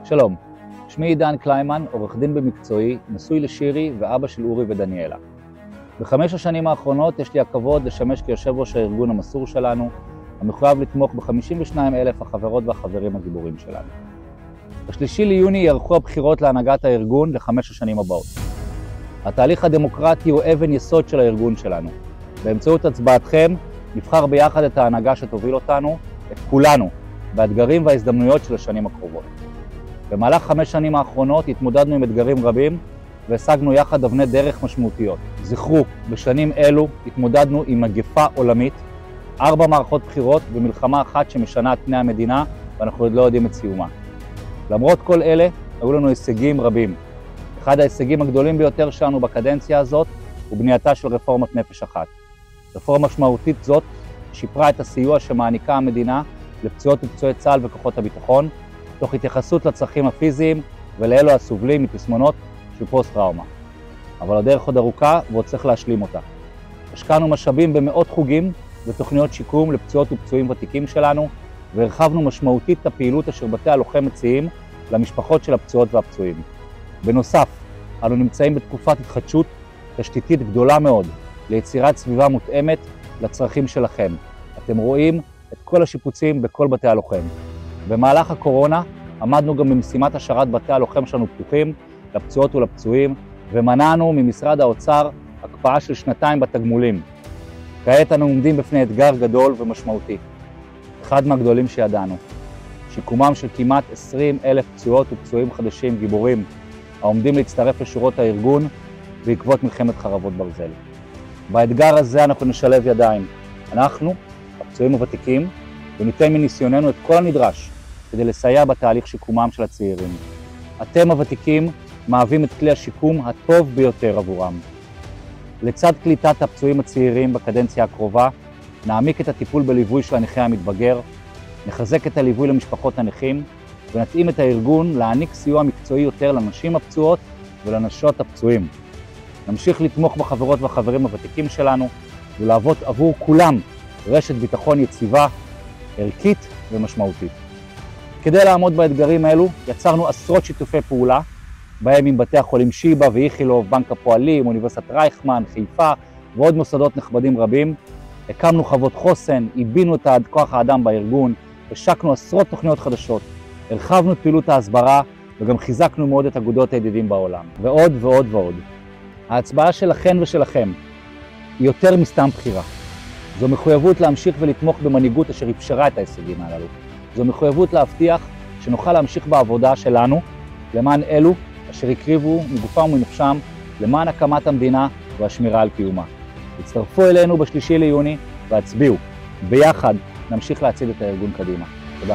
שלום, שמי עידן קליימן, עורך דין במקצועי, נשוי לשירי ואבא של אורי ודניאלה. ב5 השנים האחרונות יש לי הכבוד לשמש כיושב ראש הארגון המסור שלנו, המחויב לתמוך ב52,000 החברות והחברים הגיבורים שלנו. ב3 ליוני יערכו הבחירות להנהגת הארגון ל5 השנים הבאות. התהליך הדמוקרטי הוא אבן יסוד של הארגון שלנו. באמצעות הצבעתכם נבחר ביחד את ההנהגה שתוביל אותנו, את כולנו, באתגרים וההזדמנויות של השנים הקרובות. במהלך 5 שנים האחרונות התמודדנו עם אתגרים רבים והשגנו יחד אבני דרך משמעותיות. זכרו, בשנים אלו התמודדנו עם מגפה עולמית, 4 מערכות בחירות ומלחמה אחת שמשנה את פני המדינה ואנחנו עוד לא יודעים את סיומה. למרות כל אלה, היו לנו הישגים רבים. אחד ההישגים הגדולים ביותר שלנו בקדנציה הזאת הוא בנייתה של רפורמת נפש אחת. רפורמה משמעותית זאת שיפרה את הסיוע שמעניקה המדינה לפצועות ופצועי צה"ל וכוחות הביטחון, תוך התייחסות לצרכים הפיזיים ולאלו הסובלים מתסמונות של פוסט-טראומה. אבל הדרך עוד ארוכה ועוד צריך להשלים אותה. השקענו משאבים במאות חוגים ותוכניות שיקום לפצועות ופצועים ותיקים שלנו, והרחבנו משמעותית את הפעילות אשר בתי הלוחם מציעים למשפחות של הפצועות והפצועים. בנוסף, אנו נמצאים בתקופת התחדשות תשתיתית גדולה מאוד ליצירת סביבה מותאמת לצרכים שלכם. אתם רואים את כל השיפוצים בכל בתי הלוחם. במהלך הקורונה עמדנו גם במשימת השארת בתי הלוחם שלנו פתוחים לפצועות ולפצועים, ומנענו ממשרד האוצר הקפאה של 2 בתגמולים. כעת אנו עומדים בפני אתגר גדול ומשמעותי, אחד מהגדולים שידענו. שיקומם של כמעט 20,000 פצועות ופצועים חדשים גיבורים העומדים להצטרף לשורות הארגון בעקבות מלחמת חרבות ברזל. באתגר הזה אנחנו נשלב ידיים. אנחנו, הפצועים הוותיקים, וניתן מניסיוננו את כל הנדרש כדי לסייע בתהליך שיקומם של הצעירים. אתם הוותיקים מהווים את כלי השיקום הטוב ביותר עבורם. לצד קליטת הפצועים הצעירים בקדנציה הקרובה, נעמיק את הטיפול בליווי של הנכה המתבגר, נחזק את הליווי למשפחות הנכים, ונתאים את הארגון להעניק סיוע מקצועי יותר לנשים הפצועות ולנשות הפצועים. נמשיך לתמוך בחברות והחברים הוותיקים שלנו, ולהוות עבור כולם רשת ביטחון יציבה, ערכית ומשמעותית. כדי לעמוד באתגרים האלו, יצרנו עשרות שיתופי פעולה, בהם עם בתי החולים שיבא ואיכילוב, בנק הפועלים, אוניברסיטת רייכמן, חיפה ועוד מוסדות נכבדים רבים. הקמנו חוות חוסן, עיבינו את כוח האדם בארגון, השקנו עשרות תוכניות חדשות, הרחבנו את פעילות ההסברה וגם חיזקנו מאוד את אגודות הידידים בעולם. ועוד ועוד ועוד. ההצבעה שלכן ושלכם היא יותר מסתם בחירה. זו מחויבות להמשיך ולתמוך במנהיגות אשר אפשרה את ההישגים הללו. זו מחויבות להבטיח שנוכל להמשיך בעבודה שלנו למען אלו אשר הקריבו מגופם ומנפשם למען הקמת המדינה והשמירה על קיומה. הצטרפו אלינו ב3 ליוני והצביעו. ביחד נמשיך להציל את הארגון קדימה. תודה.